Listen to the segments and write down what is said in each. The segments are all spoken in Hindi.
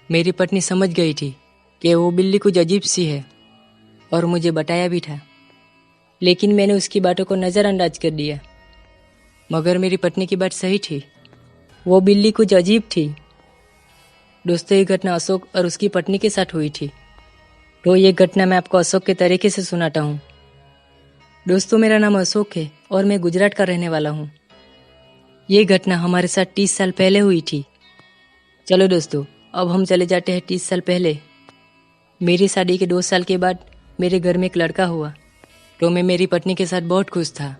मेरी पत्नी समझ गई थी कि वो बिल्ली कुछ अजीब सी है और मुझे बताया भी था, लेकिन मैंने उसकी बातों को नज़रअंदाज कर दिया। मगर मेरी पत्नी की बात सही थी, वो बिल्ली कुछ अजीब थी। दोस्तों, ये घटना अशोक और उसकी पत्नी के साथ हुई थी। तो ये घटना मैं आपको अशोक के तरीके से सुनाता हूँ। दोस्तों, मेरा नाम अशोक है और मैं गुजरात का रहने वाला हूँ। ये घटना हमारे साथ 30 साल पहले हुई थी। चलो दोस्तों, अब हम चले जाते हैं 30 साल पहले। मेरी शादी के 2 साल के बाद मेरे घर में एक लड़का हुआ। तो मैं मेरी पत्नी के साथ बहुत खुश था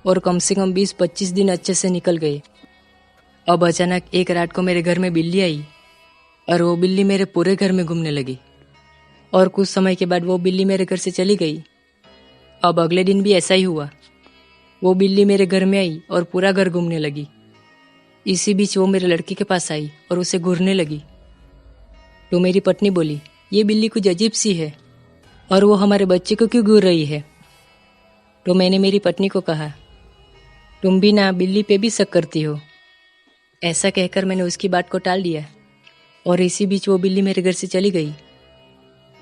और कम से कम 20-25 दिन अच्छे से निकल गए। अब अचानक एक रात को मेरे घर में बिल्ली आई और वो बिल्ली मेरे पूरे घर में घूमने लगी और कुछ समय के बाद वो बिल्ली मेरे घर से चली गई। अब अगले दिन भी ऐसा ही हुआ। वो बिल्ली मेरे घर में आई और पूरा घर घूमने लगी। इसी बीच वो मेरे लड़के के पास आई और उसे घूरने लगी। तो मेरी पत्नी बोली, ये बिल्ली कुछ अजीब सी है और वो हमारे बच्चे को क्यों घूर रही है। तो मैंने मेरी पत्नी को कहा, तुम भी ना बिल्ली पे भी शक करती हो। ऐसा कहकर मैंने उसकी बात को टाल दिया और इसी बीच वो बिल्ली मेरे घर से चली गई।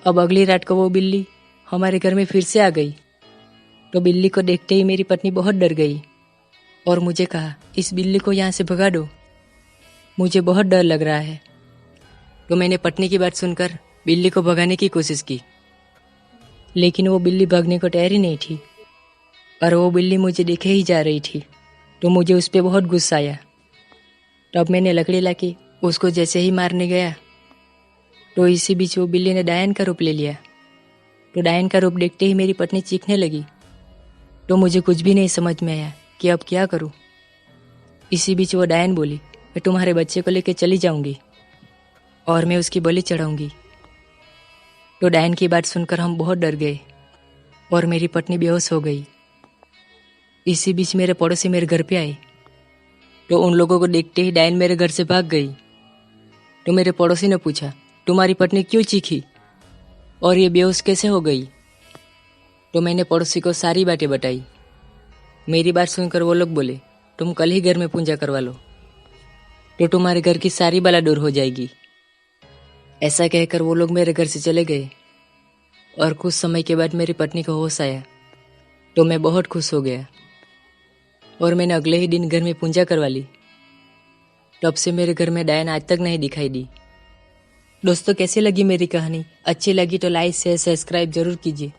अब अगली रात को वो बिल्ली हमारे घर में फिर से आ गई। तो बिल्ली को देखते ही मेरी पत्नी बहुत डर गई और मुझे कहा, इस बिल्ली को यहाँ से भगा दो, मुझे बहुत डर लग रहा है। तो मैंने पत्नी की बात सुनकर बिल्ली को भगाने की कोशिश की, लेकिन वो बिल्ली भागने को तैयार ही नहीं थी और वो बिल्ली मुझे देखे ही जा रही थी। तो मुझे उस पर बहुत गुस्सा आया। तब मैंने लकड़ी लाके उसको जैसे ही मारने गया तो इसी बीच वो बिल्ली ने डायन का रूप ले लिया। तो डायन का रूप देखते ही मेरी पत्नी चीखने लगी। तो मुझे कुछ भी नहीं समझ में आया कि अब क्या करूं। इसी बीच वो डायन बोली, मैं तुम्हारे बच्चे को लेकर चली जाऊंगी और मैं उसकी बलि चढ़ाऊंगी। तो डायन की बात सुनकर हम बहुत डर गए और मेरी पत्नी बेहोश हो गई। इसी बीच मेरे पड़ोसी मेरे घर पे आए। तो उन लोगों को देखते ही डायन मेरे घर से भाग गई। तो मेरे पड़ोसी ने पूछा, तुम्हारी पत्नी क्यों चीखी और ये बेहोश कैसे हो गई। तो मैंने पड़ोसी को सारी बातें बताई। मेरी बात सुनकर वो लोग बोले, तुम कल ही घर में पूजा करवा लो तो तुम्हारे घर की सारी बला दूर हो जाएगी। ऐसा कहकर वो लोग मेरे घर से चले गए और कुछ समय के बाद मेरी पत्नी को होश आया। तो मैं बहुत खुश हो गया और मैंने अगले ही दिन घर में पूजा करवा ली। तब से मेरे घर में डायन आज तक नहीं दिखाई दी। दोस्तों, कैसी लगी मेरी कहानी? अच्छी लगी तो लाइक शेयर सब्सक्राइब जरूर कीजिए।